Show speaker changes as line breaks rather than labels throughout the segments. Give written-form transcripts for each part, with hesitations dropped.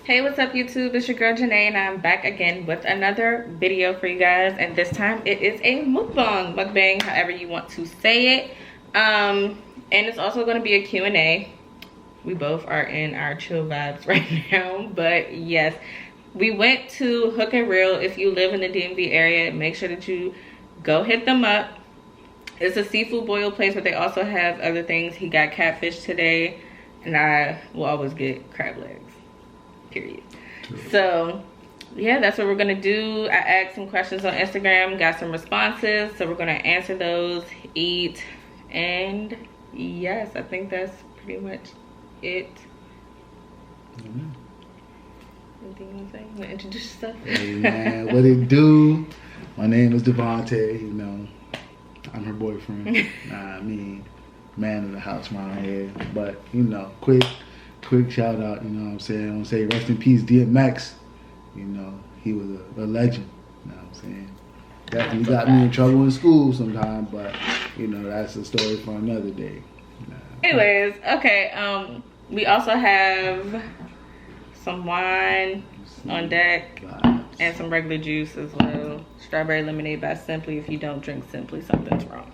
Hey, what's up YouTube? It's your girl Janae and I'm back again with another video for you guys, and this time it is a mukbang, however you want to say it. And it's also going to be a Q&A. We both are in our chill vibes right now, but yes, we went to Hook and Reel. If you live in the DMV area, make sure that you go hit them up. It's a seafood boil place, but they also have other things. He got catfish today, and I will always get crab legs, period. So yeah, that's what we're gonna do. I asked some questions on Instagram, got some responses, so we're gonna answer those, eat, and yes, I think that's pretty much it. Anything you want to say? You want to introduce yourself?
Hey man, what it do? My name is Devontae, you know. I'm her boyfriend. I mean, man of the house around here. But, you know, quick shout out, you know what I'm saying? I want to say rest in peace, DMX. You know, he was a legend. You know what I'm saying? Definitely got me in trouble in school sometimes, but, you know, that's a story for another day.
Anyways, okay, we also have some wine on deck and some regular juice as well. Strawberry lemonade by Simply. If you don't drink Simply, something's wrong.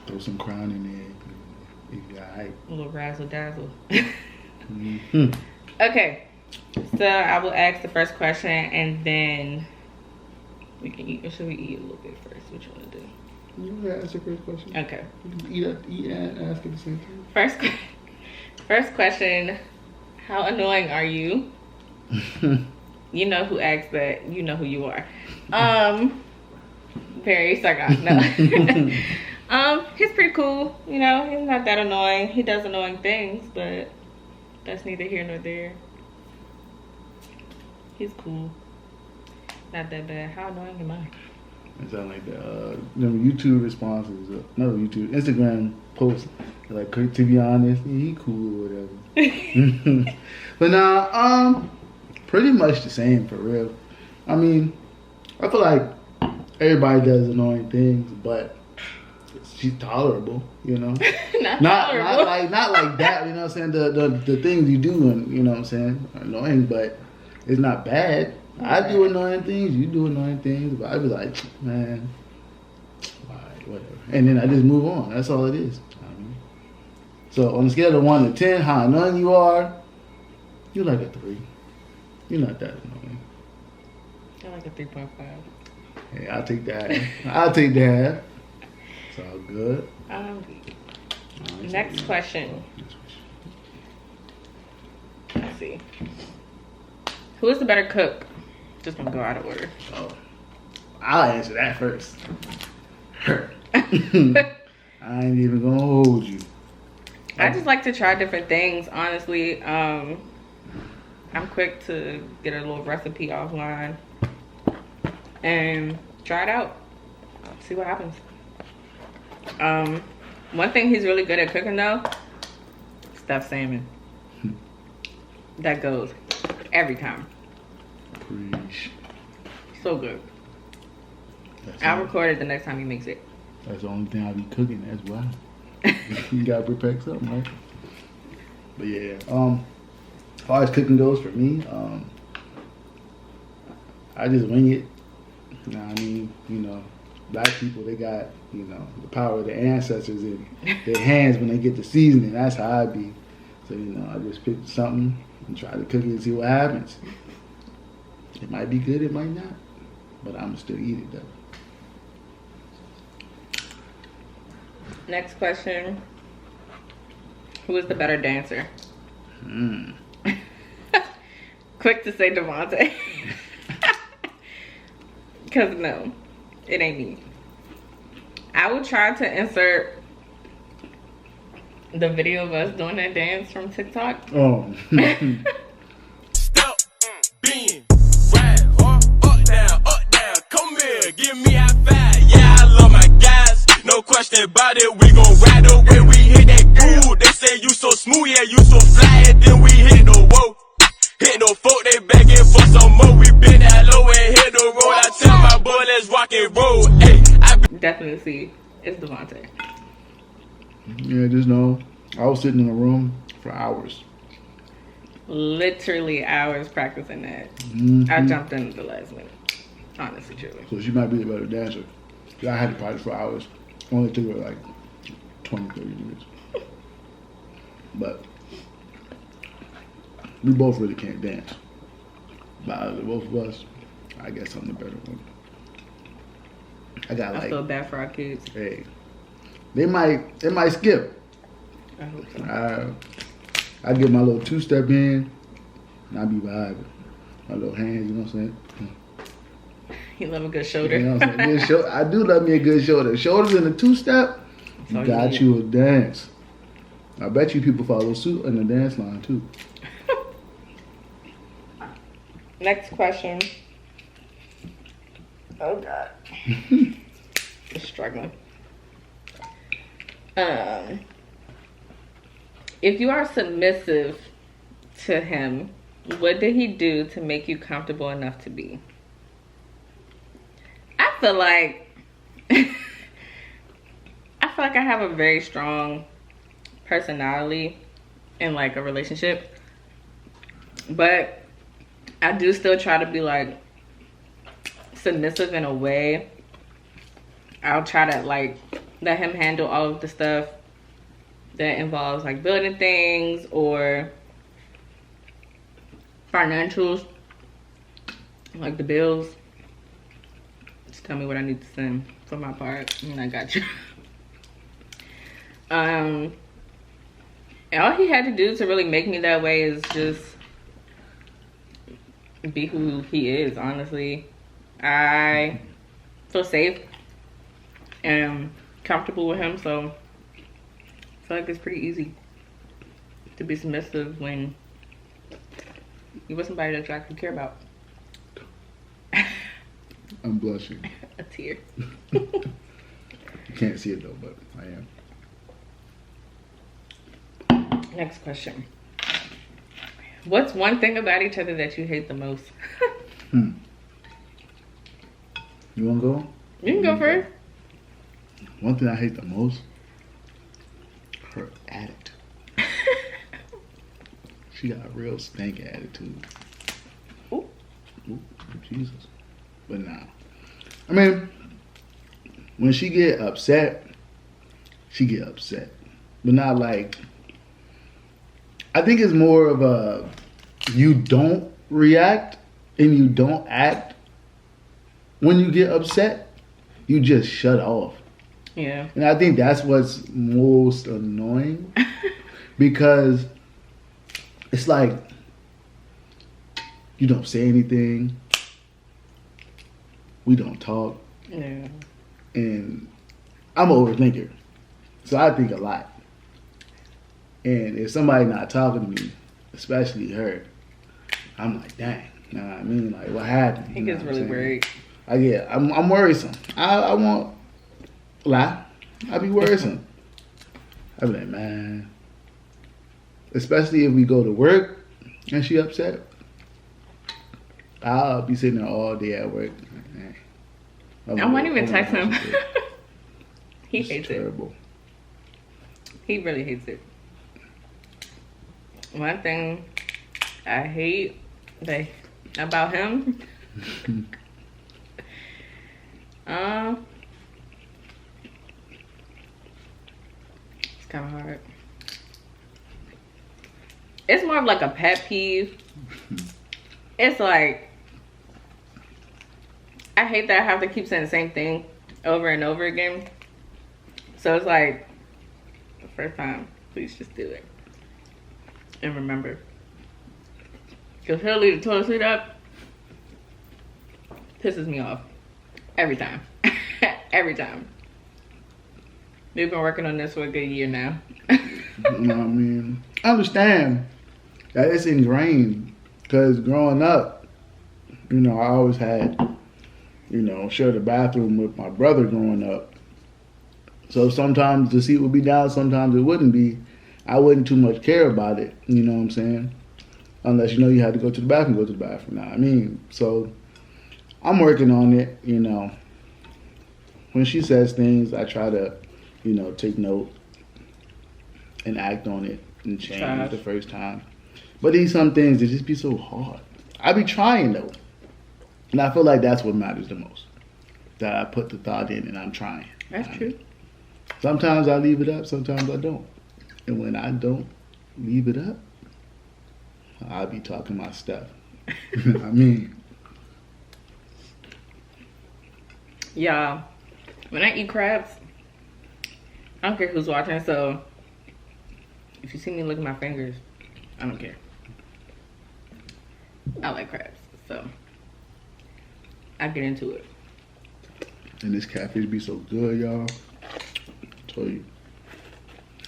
Throw some Crown in there. If you're alright.
A little razzle dazzle. Okay, so I will ask the first question and then we can eat. Or should we eat a little bit first? What you want to do?
You want to ask the first question?
Okay.
You can eat and ask at the same time.
First question. How annoying are you? You know who asked that. You know who you are. Very sarcastic. No. He's pretty cool. You know, he's not that annoying. He does annoying things, but that's neither here nor there. He's cool. Not that bad. How annoying am I?
It sounds like the YouTube responses, Instagram posts. Like, to be honest, he cool or whatever. But now, pretty much the same for real. I mean, I feel like everybody does annoying things, but she's tolerable, you know. not like that, you know what I'm saying? The things you do, and you know what I'm saying, are annoying, but it's not bad. I do annoying things, you do annoying things, but I be like, man, alright, whatever. And then I just move on. That's all it is. So on a scale of 1 to 10, how annoying you are, you're like a 3. You're not that annoying.
I like a 3.5.
Hey, I'll take that. I'll take that. It's all good.
Next question. Let's see. Who is the better cook? Just gonna go out of order.
Oh, I'll answer that first. Her. I ain't even gonna hold you.
I just like to try different things, honestly. I'm quick to get a little recipe offline and try it out. See what happens. One thing he's really good at cooking though, stuffed salmon. That goes every time.
Preach.
So good. I'll record it the next time he makes it.
That's the only thing I'll be cooking as well. You gotta prepare something, right? But yeah, as far as cooking goes for me, I just wing it. You know what I mean? You know, black people, they got, you know, the power of their ancestors in their hands when they get the seasoning. That's how I be. So, you know, I just pick something and try to cook it and see what happens. It might be good, it might not. But I'm still eat it though.
Next question. Who is the better dancer? Quick to say Devontae. Because no, it ain't me. I will try to insert the video of us doing that dance from TikTok.
Oh.
Step, being, ride, up, down, come here, give me high five. Yeah, I love my guys, no question about it. We gon' ride away, we hit that groove. They say you so smooth, yeah, you so fly, and then we hit no whoa. Hit no folk, they begging for some more. We been that low and hit the road. I tell my boy, let's rock and roll. Hey,
Definitely see, it's Devontae.
Yeah, just know, I was sitting in a room for hours.
literally hours practicing that.
Mm-hmm.
I jumped in at the last minute. Honestly, truly.
So she might be a better dancer. I had to practice for hours. Only took her like 20, 30 minutes. But we both really can't dance. But out of the both of us, I guess I'm the better one. I
feel bad for our kids.
Hey, they might skip.
I hope so.
I get my little 2-step in, and I be vibing. My little hands, you know what I'm saying?
You love a good shoulder.
You know what I'm saying? Good I do love me a good shoulder. Shoulders in a 2-step,
all
got
you
you a dance. I bet you people follow suit in the dance line too.
Next question. Oh God. Just struggling. If you are submissive to him, what did he do to make you comfortable enough to be? I feel like I have a very strong personality in like a relationship, but I do still try to be like submissive in a way. I'll try to like let him handle all of the stuff that involves like building things or financials, like the bills. Just tell me what I need to send for my part and I got you. And all he had to do to really make me that way is just be who he is, honestly. I feel safe and comfortable with him, so I feel like it's pretty easy to be submissive when you with somebody that you actually care about.
I'm blushing.
A tear.
You can't see it though, but I am.
Next question. What's one thing about each other that you hate the most?
You wanna go?
You can go first.
One thing I hate the most, her attitude. She got a real stank attitude.
Ooh.
Ooh, Jesus. But nah. I mean, when she get upset, she get upset. But not like, I think it's more of a, you don't react and you don't act when you get upset. You just shut off.
Yeah.
And I think that's what's most annoying because it's like you don't say anything, we don't talk,
Yeah.
and I'm an overthinker, so I think a lot. And if somebody not talking to me, especially her, I'm like, dang, you know what I mean? Like, what happened?
He gets really worried.
I'm worrisome. I won't lie. I be worrisome. I be like, man. Especially if we go to work and she upset, I'll be sitting there all day at work.
I won't even text him. He hates
terrible.
it. He really hates it. One thing I hate about him, it's kind of hard. It's more of like a pet peeve. It's like, I hate that I have to keep saying the same thing over and over again. So it's like, the first time, please just do it. And remember. Because he'll leave the toilet seat up. Pisses me off. Every time. Every time. We've been working on this for a good year now.
You know what I mean? I understand that it's ingrained because growing up, you know, I always had, you know, share the bathroom with my brother growing up. So sometimes the seat would be down, sometimes it wouldn't be. I wouldn't too much care about it, you know what I'm saying? Unless, you know, you had to go to the bathroom, go to the bathroom. Now, I mean, so I'm working on it, you know. When she says things, I try to, you know, take note and act on it and change the first time. But these some things, they just be so hard. I be trying though. And I feel like that's what matters the most. That I put the thought in and I'm trying.
That's true.
Sometimes I leave it up, sometimes I don't. And when I don't leave it up, I'll be talking my stuff. I mean.
Yeah. When I eat crabs, I don't care who's watching, so if you see me look at my fingers, I don't care. I like crabs, so I get into it.
And this catfish be so good, y'all. I tell you,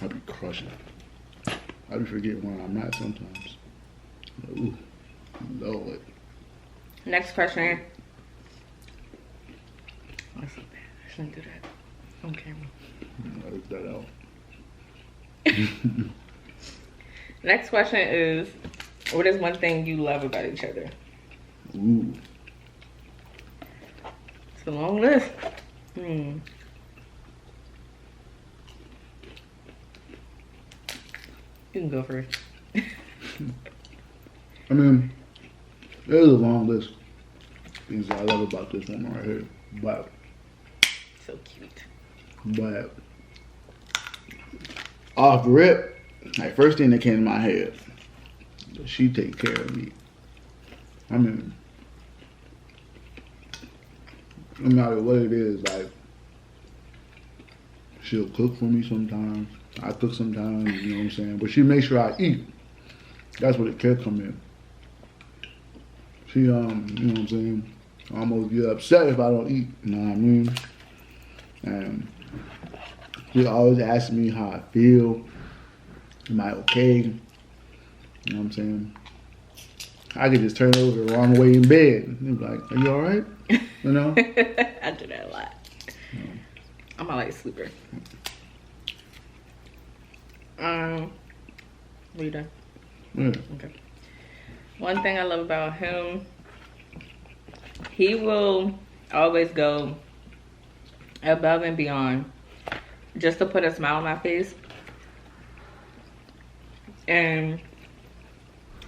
I be crushing. I be forgetting where I'm at sometimes. Ooh, Lord.
Next question. That's so bad. I shouldn't do that on camera.
Edit that out.
Next question is, what is one thing you love about each other?
Ooh.
It's a long list. You can go first.
I mean, there's a long list of things that I love about this one right here. But
So cute.
Off rip, like first thing that came to my head, she take care of me. I mean, no matter what it is, like she'll cook for me sometimes. I cook sometimes, you know what I'm saying? But she makes sure I eat. That's where the care come in. She, you know what I'm saying? Almost get upset if I don't eat, you know what I mean? And she always asks me how I feel. Am I okay? You know what I'm saying? I could just turn over the wrong way in bed. And be like, are you alright? You know?
I do that a lot. I'm a light sleeper. Are you done?
Yeah.
Okay. One thing I love about him, he will always go above and beyond just to put a smile on my face. And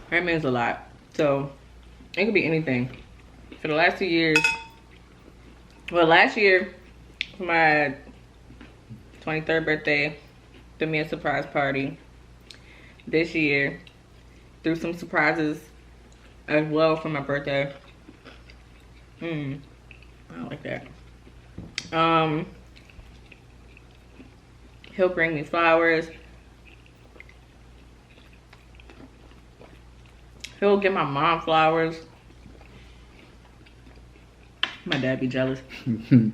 that means a lot. So it could be anything. For the last 2 years, well, last year for my 23rd birthday, threw me a surprise party. This year, threw some surprises as well for my birthday. I don't like that. He'll bring me flowers. He'll give my mom flowers. My dad be jealous.
It's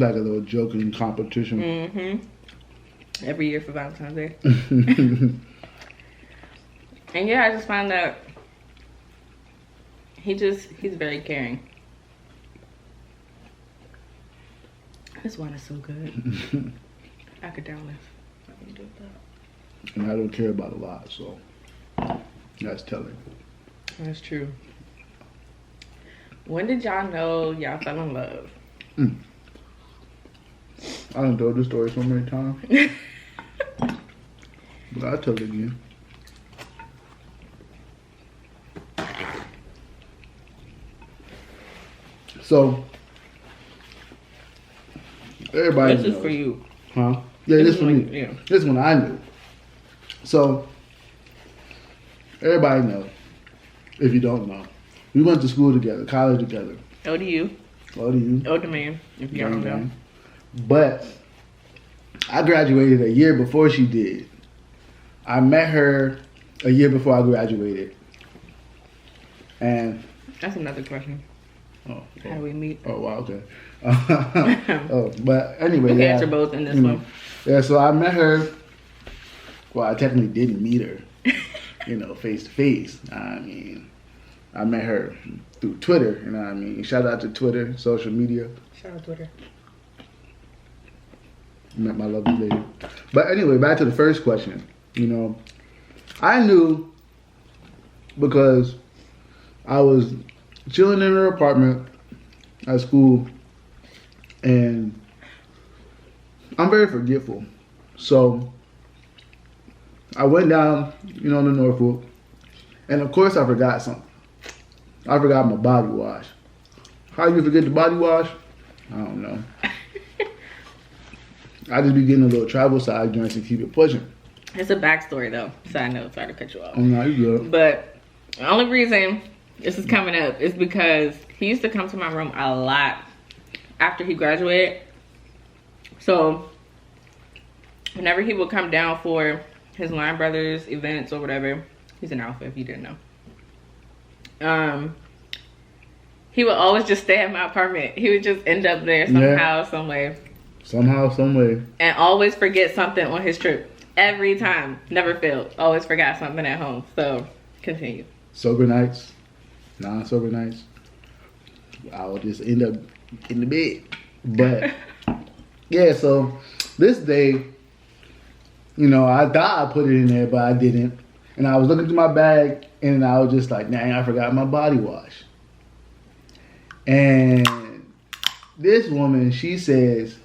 like a little joking competition.
Every year for Valentine's Day. And yeah, I just find that he's very caring. This wine is so good. I could down this. I can do that.
And I don't care about a lot, so that's telling.
That's true. When did y'all know y'all fell in love?
I done told this story so many times. But I'll tell it again. So, everybody
This
knows.
is for you.
Huh? Yeah, this for me.
Yeah.
This one I knew. So, everybody knows. If you don't know. We went to school together, college together.
ODU.
ODU.
Older man, if y'all don't know.
But I graduated a year before she did. I met her a year before I graduated. And
That's another question. How do we meet?
Oh wow, okay. But anyway,
We can
yeah.
answer both in this one.
Yeah, so I met her. Well, I technically didn't meet her, face to face. I mean, I met her through Twitter. You know what I mean? Shout out to Twitter, social media.
Shout out Twitter.
Met my lovely lady. But anyway, back to the first question. I knew because I was chilling in her apartment at school, and I'm very forgetful. So I went down, you know, to Norfolk, and of course I forgot something. I forgot my body wash. How you forget the body wash? I don't know. I just be getting a little travel size joints and keep it pushing.
It's a backstory though. Side note, sorry to cut you off.
Oh no, you good.
But the only reason this is coming up is because he used to come to my room a lot after he graduated. So whenever he would come down for his Line Brothers events or whatever, he's an alpha if you didn't know. He would always just stay at my apartment. He would just end up there somehow, some way.
Somehow, some way.
And always forget something on his trip. Every time. Never failed. Always forgot something at home. So, continue.
Sober nights, non-sober nights, I would just end up in the bed. But, yeah, so this day, you know, I thought I put it in there, but I didn't. And I was looking through my bag, and I was just like, dang, I forgot my body wash. And this woman, she says,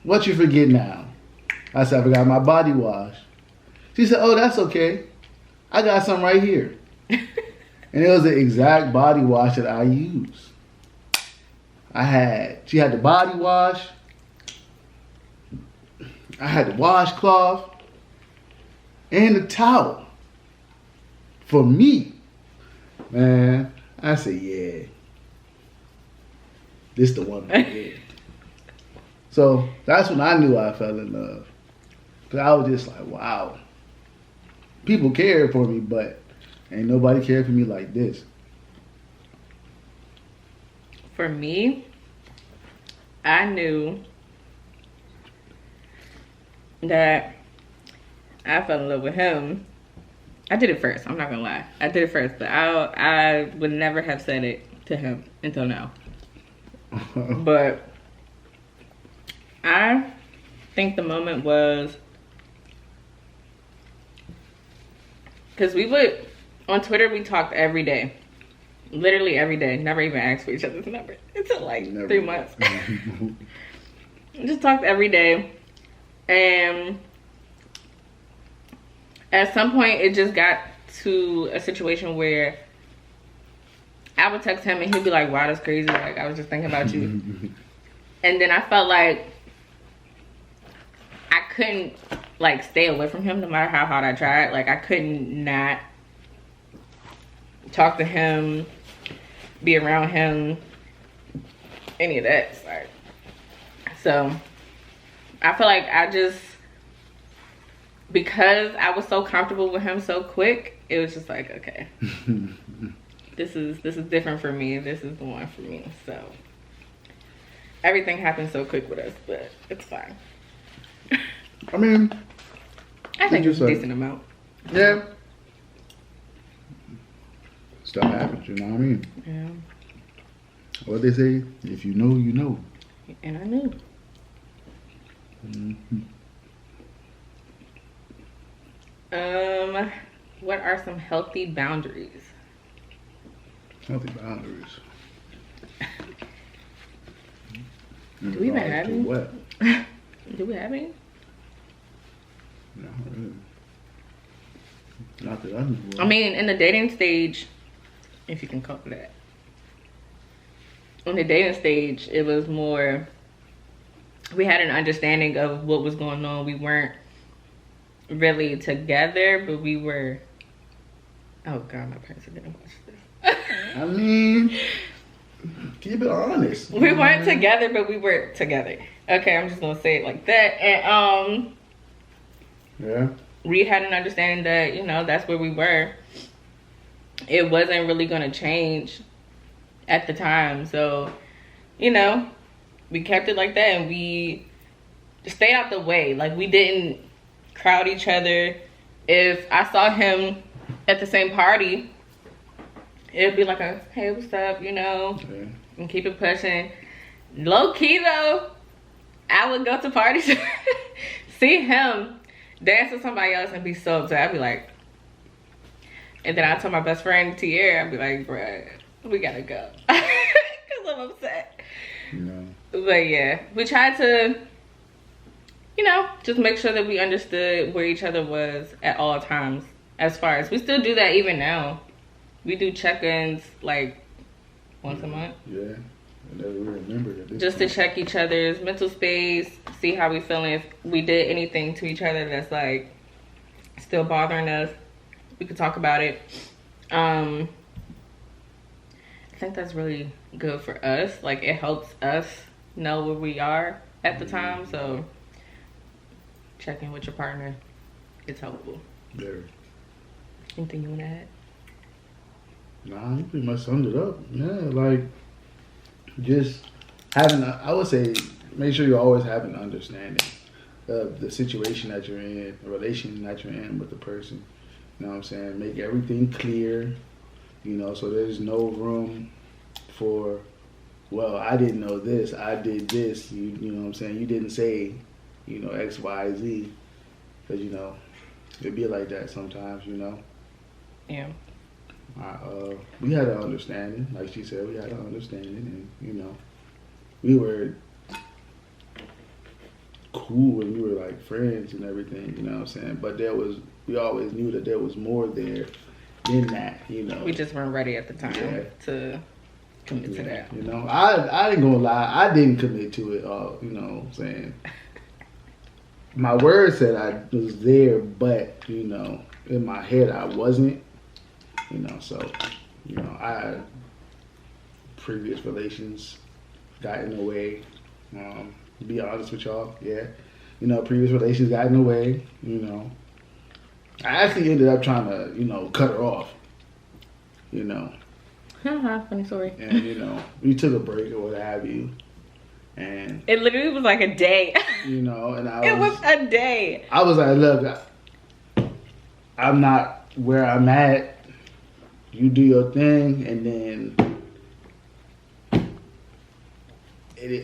what you forget now? I said, I forgot my body wash. She said, oh, that's okay. I got some right here. And it was the exact body wash that I use. She had the body wash. I had the washcloth. And the towel. For me. Man, I said, yeah. This the one right here. So that's when I knew I fell in love. Because I was just like, wow. People cared for me, but ain't nobody cared for me like this.
For me, I knew that I fell in love with him. I did it first. I'm not going to lie. I did it first, but I would never have said it to him until now. But I think the moment was because we would on Twitter, we talked every day, literally every day. Never even asked for each other's number until like 3 months. We just talked every day, and at some point it just got to a situation where I would text him and he'd be like, wow, that's crazy. Like, I was just thinking about you. And then I felt like I couldn't, like, stay away from him no matter how hard I tried. Like, I couldn't not talk to him, be around him, any of that. Sorry. So, I feel like I just, because I was so comfortable with him so quick, it was just like, okay. This is different for me. This is the one for me. So everything happened so quick with us, but it's fine.
I mean,
I think it's a decent amount.
Yeah. Stuff happens, you know what I mean?
Yeah.
What they say, if you know, you know.
And I knew.
Mm-hmm.
What are some healthy boundaries?
Healthy boundaries.
Do we even have any?
What?
Do we have any?
No, really. Not that I know of.
I mean, in the dating stage, if you can call it that. In the dating stage, it was more, we had an understanding of what was going on. We weren't really together, but we were, oh God, my parents are gonna watch this.
I mean, keep it honest.
We weren't together, but we were together. Okay, I'm just gonna say it like that. And
yeah,
we had an understanding that, you know, that's where we were. It wasn't really gonna change at the time. So, you know, we kept it like that, and we stayed out the way. Like, we didn't crowd each other. If I saw him at the same party, it'd be like a, hey, what's up, you know, and keep it pushing. Low key though, I would go to parties, see him dance with somebody else and be so upset. I'd be like, and then I told my best friend Tierra, I'd be like, bruh, we gotta go. Cause I'm upset.
No.
But yeah, we tried to you know, just make sure that we understood where each other was at all times. As far as we still do that even now. We do check-ins like once a month.
Yeah. I never remembered it.
Just to check each other's mental space, see how we feeling. If we did anything to each other that's like still bothering us, we could talk about it. I think that's really good for us. Like, it helps us know where we are at the time. So checking with your partner is helpful.
Very.
Anything you want to add?
Nah, you pretty much summed it up. Yeah, like just having, I would say, make sure you always have an understanding of the situation that you're in, the relation that you're in with the person. You know what I'm saying? Make everything clear, you know, so there's no room for, well, I didn't know this, I did this, you know what I'm saying? You didn't say, you know, X, Y, Z, because, you know, it'd be like that sometimes, you know?
Yeah.
We had an understanding, like she said, we had an understanding, and, you know, we were cool and we were like friends and everything, you know what I'm saying? But we always knew that there was more there than that, you know.
We just weren't ready at the time to commit to that.
You know, I ain't gonna lie, I didn't commit to it all, you know what I'm saying? My word said I was there, but, you know, in my head I wasn't, you know, so, you know, I had previous relations got in the way. To be honest with y'all, yeah. You know, previous relations got in the way, you know. I actually ended up trying to, you know, cut her off, you know.
Funny story.
And, you know, we took a break or what have you. And
it literally was like a day.
You know, and
it was a day.
I was like, look, I'm not where I'm at. You do your thing, and then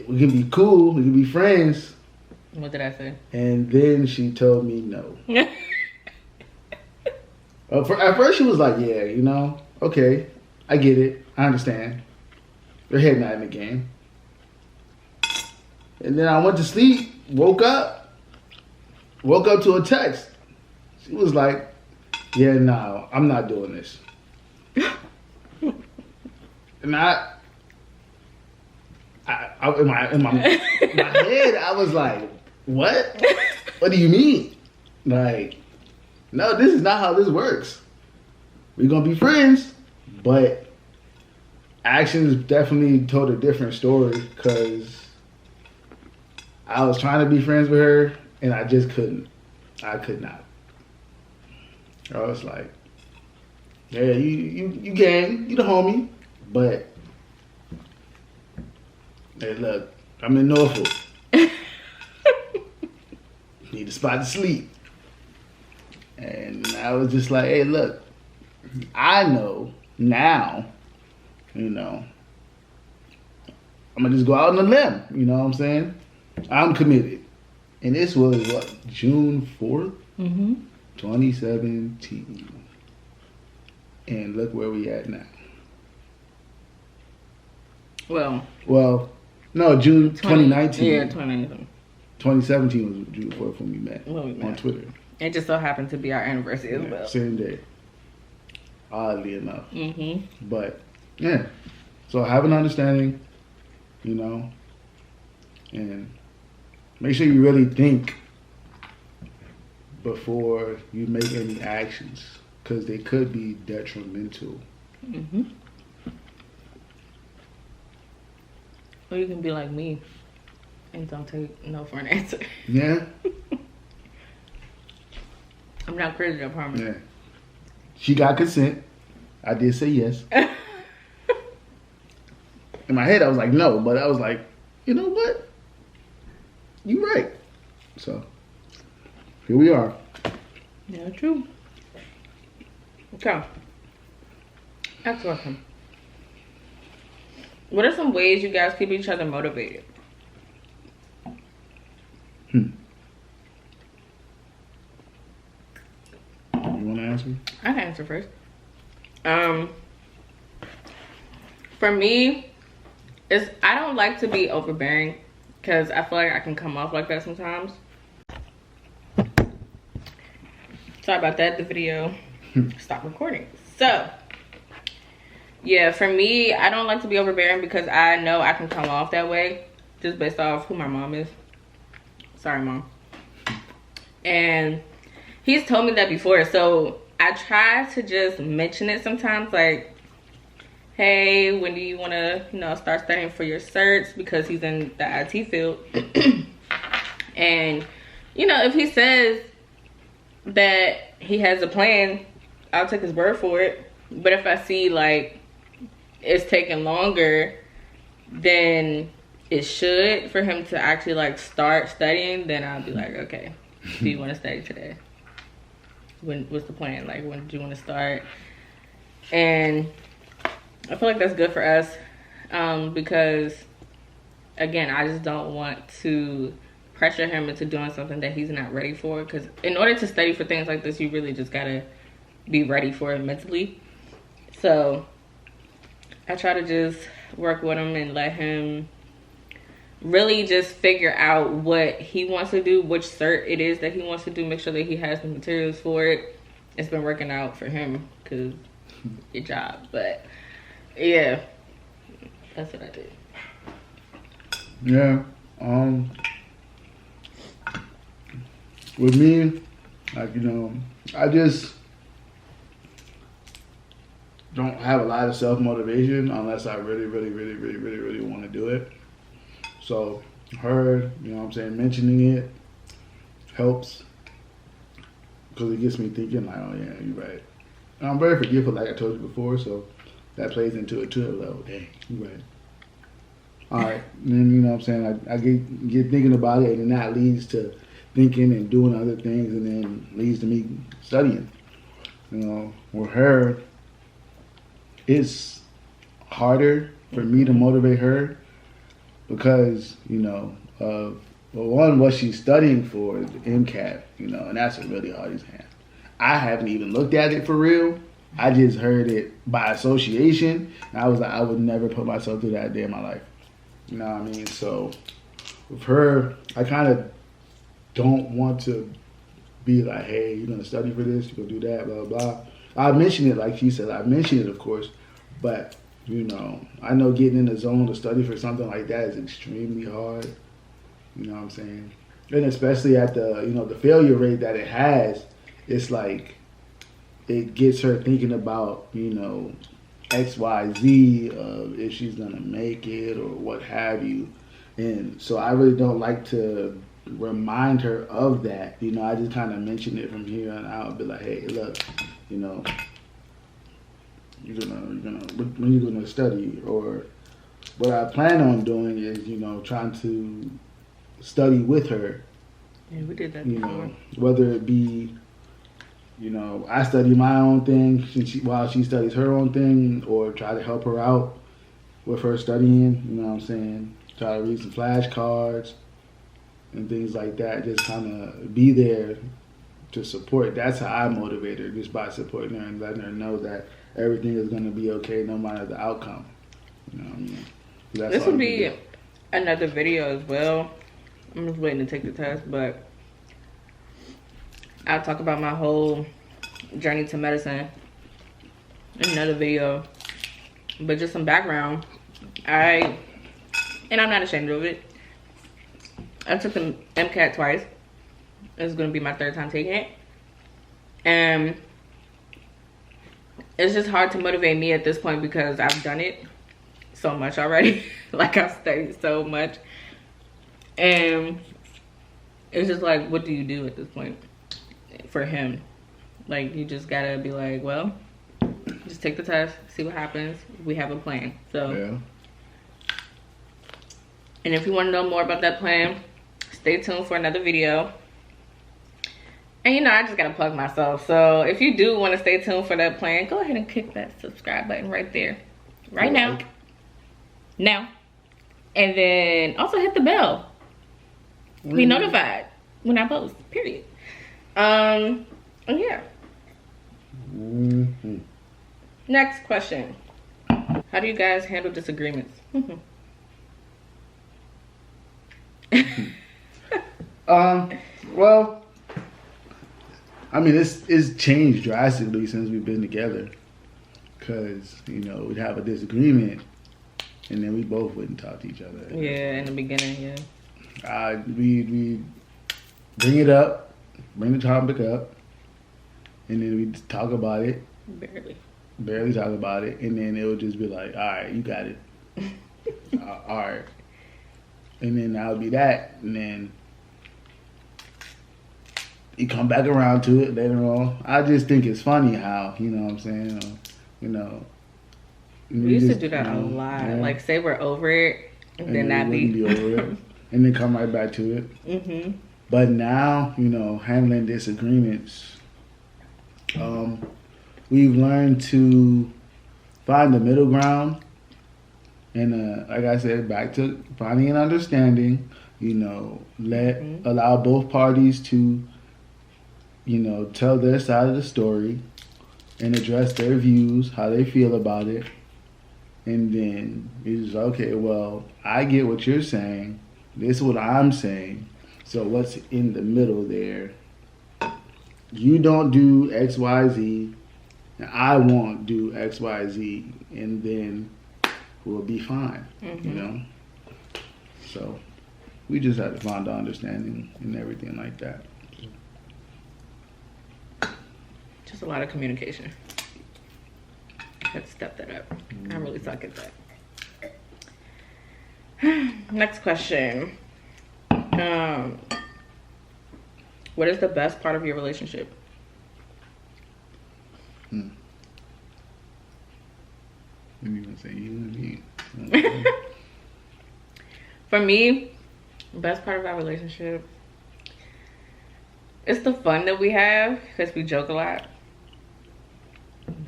we can be cool. We can be friends.
What did I say?
And then she told me no. At first, she was like, yeah, you know, okay, I get it. I understand. Your head not in the game. And then I went to sleep, woke up to a text. She was like, yeah, no, I'm not doing this. And in my head, I was like, what? What do you mean? Like, no, this is not how this works. We're going to be friends, but actions definitely told a different story because I was trying to be friends with her and I just couldn't. I could not. I was like, yeah, you gang, you the homie, but hey, look, I'm in Norfolk. Need a spot to sleep. And I was just like, hey, look, I know now, you know, I'm gonna just go out on a limb, you know what I'm saying? I'm committed. And this was what, June 4th? 2017. And look where we at now. Well, no, June 2019.
Yeah, 2019.
2017 was June 4th when we met on Twitter.
It just so happened to be our anniversary as well.
Same day. Oddly enough. But, yeah. So have an understanding, you know, and make sure you really think before you make any actions because they could be detrimental.
Or you can be like me and don't take no for an answer.
Yeah.
I'm not crazy, I promise.
Yeah. She got consent. I did say yes. In my head, I was like, no. But I was like, you know what? You right. So, here we are.
Yeah, true. Okay. Next question. What are some ways you guys keep each other motivated?
You want to answer?
I can answer first. For me, I don't like to be overbearing because I feel like I can come off like that sometimes. Sorry about that. The video stopped recording. So, yeah, for me, I don't like to be overbearing because I know I can come off that way just based off who my mom is. Sorry, Mom. And he's told me that before, so I try to just mention it sometimes, like, hey, when do you want to, you know, start studying for your certs, because he's in the IT field. And, you know, if he says that he has a plan, I'll take his word for it. But if I see, like, it's taking longer than it should for him to actually, like, start studying, then I'll be like, okay, do you want to study today? What's the plan? Like, when do you want to start? And I feel like that's good for us, because, again, I just don't want to pressure him into doing something that he's not ready for, because in order to study for things like this, you really just gotta be ready for it mentally. So I try to just work with him and let him really just figure out what he wants to do, which cert it is that he wants to do, make sure that he has the materials for it. It's been working out for him because your job. But yeah, that's what I did.
Yeah. With me, like, you know, I just don't have a lot of self-motivation unless I really want to do it. So her, you know what I'm saying, mentioning it helps, because it gets me thinking, like, oh yeah, you're right. And I'm very forgetful, like I told you before, so that plays into it too. Like, oh dang, you're right. All right, and then, you know what I'm saying, I get thinking about it, and then that leads to thinking and doing other things, and then leads to me studying. You know, with her, it's harder for me to motivate her because, you know, well, one, what she's studying for is the MCAT, you know, and that's a really hard exam. I haven't even looked at it for real. I just heard it by association, and I was like, I would never put myself through that a day in my life. You know what I mean? So with her, I kind of don't want to be like, hey, you're going to study for this, you're going to do that, blah, blah. I mentioned it, like she said, I mentioned it, of course, but, you know, I know getting in the zone to study for something like that is extremely hard. You know what I'm saying? And especially at the, you know, the failure rate that it has, it's like, it gets her thinking about, you know, X, Y, Z, if she's going to make it or what have you. And so I really don't like to remind her of that. You know, I just kind of mention it from here on out, be like, hey, look, you know, when you're gonna study, or what I plan on doing is, you know, trying to study with her.
Yeah, we did that
you
before.
know, whether it be, you know, I study my own thing while she studies her own thing, or try to help her out with her studying, you know what I'm saying? Try to read some flashcards and things like that. Just kind of be there to support. That's how I motivate her, just by supporting her and letting her know that everything is going to be okay no matter the outcome. You know what I mean?
This will be another video as well. I'm just waiting to take the test, but I'll talk about my whole journey to medicine in another video. But just some background. And I'm not ashamed of it. I took the MCAT twice. It's going to be my third time taking it. And it's just hard to motivate me at this point because I've done it so much already. Like, I've studied so much. And it's just like, what do you do at this point for him? Like, you just gotta be like, well, just take the test, see what happens. We have a plan. So,
yeah.
And if you want to know more about that plan, stay tuned for another video. And, you know, I just gotta plug myself. So if you do want to stay tuned for that plan, go ahead and click that subscribe button right there, right now. And then also hit the bell. Be notified when I post, period. And yeah. Next question. How do you guys handle disagreements?
Well, I mean, it's changed drastically since we've been together. Cause we'd have a disagreement, and then we both wouldn't talk to each other.
Yeah, in the beginning, yeah.
We bring it up, bring the topic up, and then we talk about it. Barely talk about it, and then it would just be like, all right, you got it. All right. And then that would be that, and then you come back around to it later on. I just think it's funny how, you know what I'm saying?
We used to do that a lot. Yeah. Like, say we're over it, and then that be
over it, and then come right back to it. Mm-hmm. But now, handling disagreements, we've learned to find the middle ground, and like I said, back to finding an understanding. Allow both parties to, tell their side of the story, and address their views, how they feel about it. And then it's okay, well, I get what you're saying. This is what I'm saying. So what's in the middle there? You don't do X, Y, Z, and I won't do X, Y, Z, and then we'll be fine, So we just have to find the understanding and everything like that.
Just a lot of communication. Let's step that up. I really suck at that. Next question. What is the best part of your relationship?
You even say you and me.
For me, the best part of our relationship, it's the fun that we have, because we joke a lot.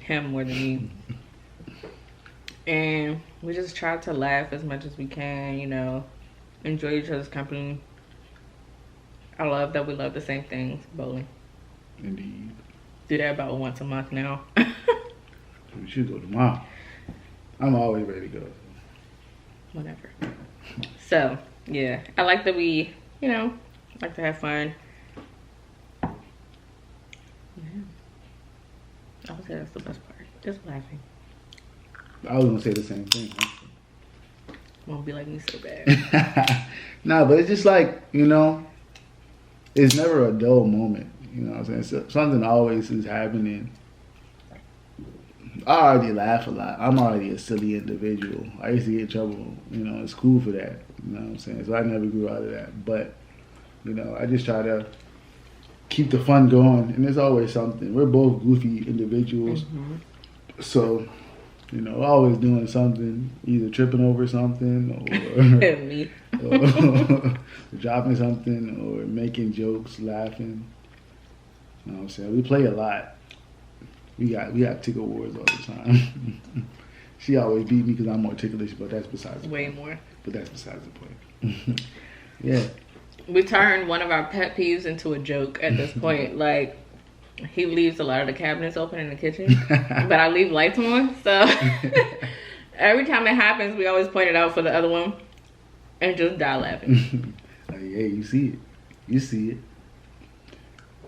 Him more than me. And we just try to laugh as much as we can, enjoy each other's company. I love that we love the same things. Bowling.
Indeed.
Do that about once a month now.
We should go tomorrow. I'm always ready to go.
Whatever. So, yeah. I like that we, like to have fun. I would say that's the best part. Just laughing.
I was gonna say the same thing.
Won't be like me so bad.
Nah, but it's just like, it's never a dull moment. You know what I'm saying? So something always is happening. I already laugh a lot. I'm already a silly individual. I used to get in trouble, in school for that. You know what I'm saying? So I never grew out of that. But, I just try to keep the fun going, and there's always something. We're both goofy individuals, so always doing something, either tripping over something or dropping something or making jokes, laughing. You know what I'm saying? We play a lot. We got tickle wars all the time. She always beat me because I'm more ticklish, but that's besides the point.
Way more.
But that's besides the point. Yeah.
We turned one of our pet peeves into a joke at this point. Like, he leaves a lot of the cabinets open in the kitchen, but I leave lights on. So every time it happens, we always point it out for the other one and just die laughing.
Like, hey, you see it. You see it.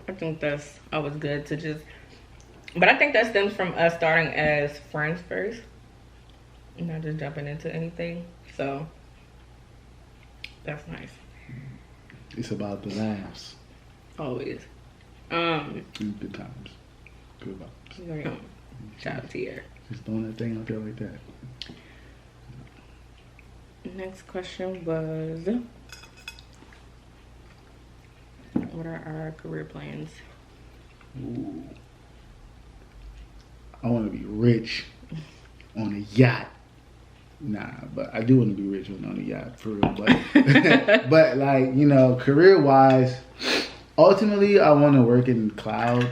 I think that's always good to just... But I think that stems from us starting as friends first, not just jumping into anything. So that's nice.
It's about the laughs.
Always.
Good times. Good vibes.
Shout out to you.
Just throwing that thing out there like that.
Next question was, what are our career plans?
Ooh. I want to be rich on a yacht. Nah, but I do want to be rich on a yacht, for real. But, but like, career-wise, ultimately, I want to work in cloud,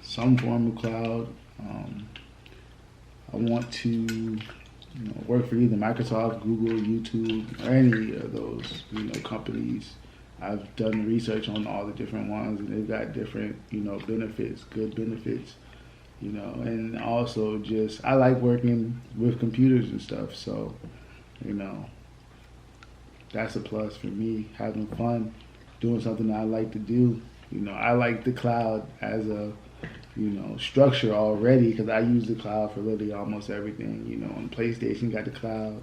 some form of cloud. I want to work for either Microsoft, Google, YouTube, or any of those, companies. I've done research on all the different ones, and they've got different, benefits, good benefits. And also just, I like working with computers and stuff, so, that's a plus for me, having fun, doing something that I like to do, You know, I like the cloud as a, you know, structure already because I use the cloud for literally almost everything. You know, on PlayStation, you got the cloud,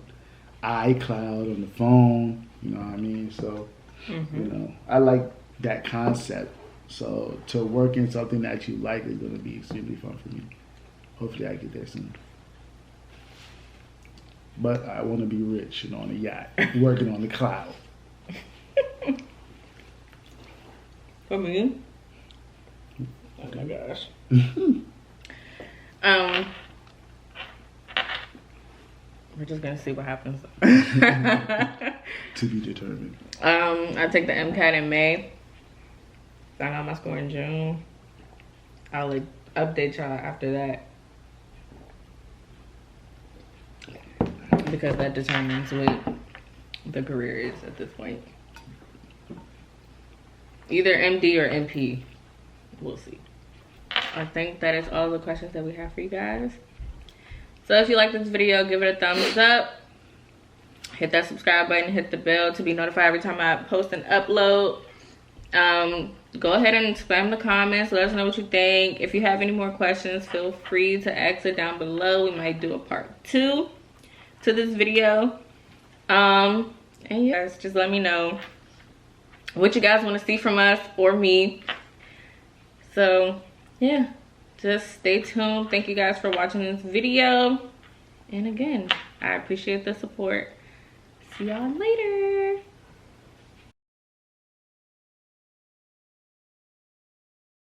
iCloud on the phone. You know what I mean? So, you know, I like that concept. So to work in something that you like is going to be extremely fun for me. Hopefully, I get there soon. But I want to be rich and on a yacht, working on the cloud.
For me? Oh my gosh. We're just gonna see what happens.
To be determined.
I take the MCAT in May. Find out my score in June. I'll like update y'all after that. Because that determines what the career is at this point. Either MD or MP. We'll see. I think that is all the questions that we have for you guys. So if you like this video, give it a thumbs up. Hit that subscribe button, hit the bell to be notified every time I post and upload. Go ahead and spam the comments. Let us know what you think. If you have any more questions, feel free to ask it down below. We might do a part 2 to this video. And yes, just let me know what you guys want to see from us or me. So yeah, just stay tuned. Thank you guys for watching this video, and again, I appreciate the support. See y'all later.